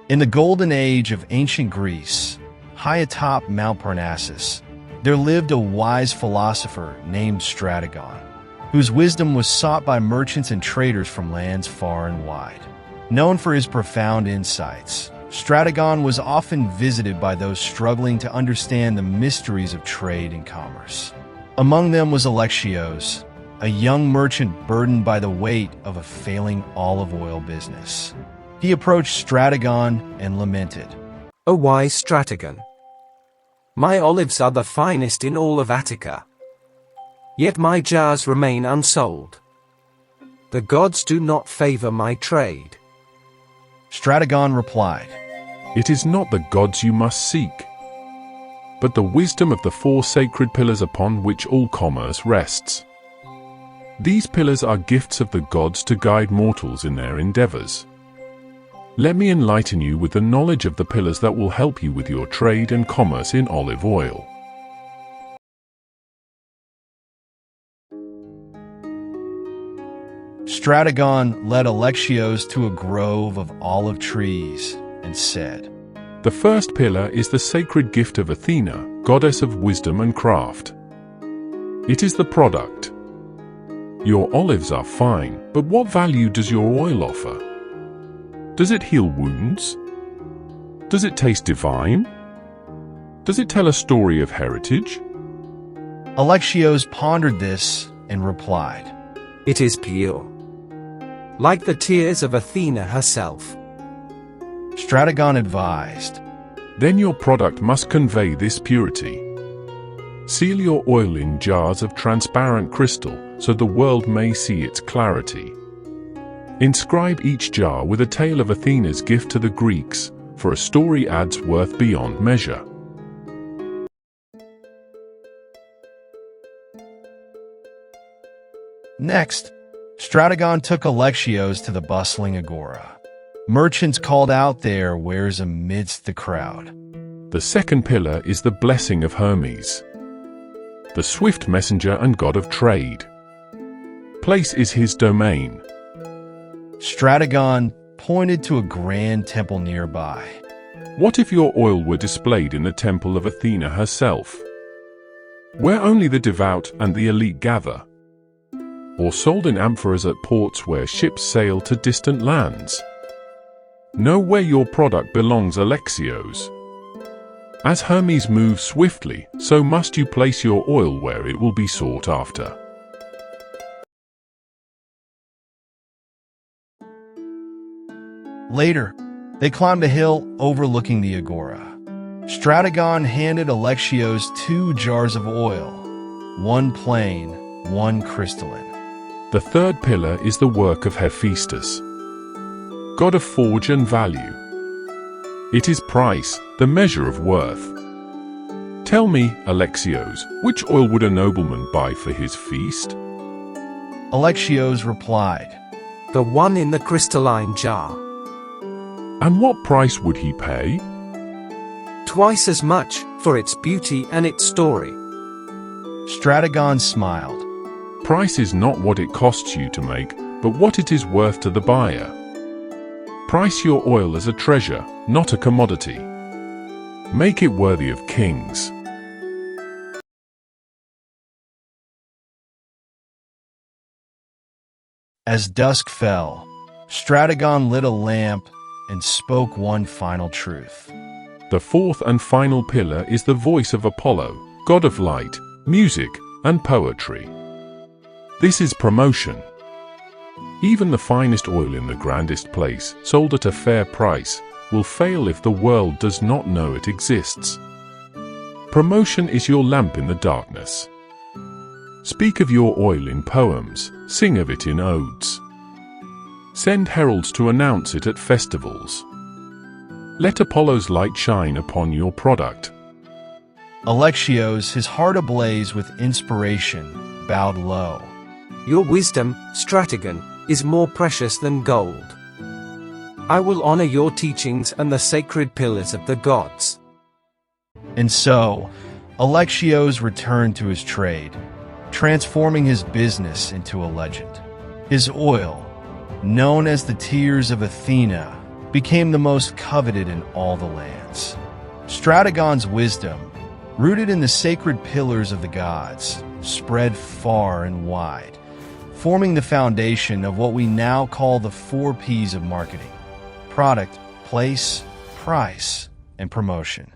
In the golden age of ancient Greece, high atop Mount Parnassus, there lived a wise philosopher named Strategon, whose wisdom was sought by merchants and traders from lands far and wide. Known for his profound insights, Strategon was often visited by those struggling to understand the mysteries of trade and commerce. Among them was Alexios, a young merchant burdened by the weight of a failing olive oil business. He approached Strategon and lamented, "O wise Strategon, my olives are the finest in all of Attica. Yet my jars remain unsold. The gods do not favor my trade." Strategon replied, "It is not the gods you must seek, but the wisdom of the four sacred pillars upon which all commerce rests. These pillars are gifts of the gods to guide mortals in their endeavors. Let me enlighten you with the knowledge of the pillars that will help you with your trade and commerce in olive oil." Strategon led Alexios to a grove of olive trees and said, "The first pillar is the sacred gift of Athena, goddess of wisdom and craft. It is the product. Your olives are fine, but what value does your oil offer? Does it heal wounds? Does it taste divine? Does it tell a story of heritage?" Alexios pondered this and replied, "It is pure, like the tears of Athena herself." Strategon advised, "Then your product must convey this purity. Seal your oil in jars of transparent crystal so the world may see its clarity. Inscribe each jar with a tale of Athena's gift to the Greeks, for a story adds worth beyond measure." Next, Strategon took Alexios to the bustling agora. Merchants called out their wares amidst the crowd. The second pillar is the blessing of Hermes, the swift messenger and god of trade. Place is his domain. Strategon pointed to a grand temple nearby. What if your oil were displayed in the temple of Athena herself, where only the devout and the elite gather? Or sold in amphoras at ports where ships sail to distant lands? Know where your product belongs, Alexios. As Hermes moves swiftly, so must you place your oil where it will be sought after. Later, they climbed a hill overlooking the agora. Strategon handed Alexios 2 jars of oil, one plain, one crystalline. The third pillar is the work of Hephaestus, god of forge and value. It is price, the measure of worth. Tell me, Alexios, which oil would a nobleman buy for his feast? Alexios replied, "The one in the crystalline jar." "And what price would he pay?" "Twice as much, for its beauty and its story." Strategon smiled. Price is not what it costs you to make, but what it is worth to the buyer. Price your oil as a treasure, not a commodity. Make it worthy of kings. As dusk fell, Strategon lit a lamp and spoke one final truth. The fourth and final pillar is the voice of Apollo, god of light, music, and poetry. This is promotion. Even the finest oil in the grandest place, sold at a fair price, will fail if the world does not know it exists. Promotion is your lamp in the darkness. Speak of your oil in poems, sing of it in odes. Send heralds to announce it at festivals. Let Apollo's light shine upon your product. Alexios, his heart ablaze with inspiration, bowed low. "Your wisdom, Strategon, is more precious than gold. I will honor your teachings and the sacred pillars of the gods." And so, Alexios returned to his trade, transforming his business into a legend. His oil, known as the tears of Athena, became the most coveted in all the lands. Strategon's wisdom, rooted in the sacred pillars of the gods, spread far and wide, forming the foundation of what we now call the 4 Ps of marketing: product, place, price, and promotion.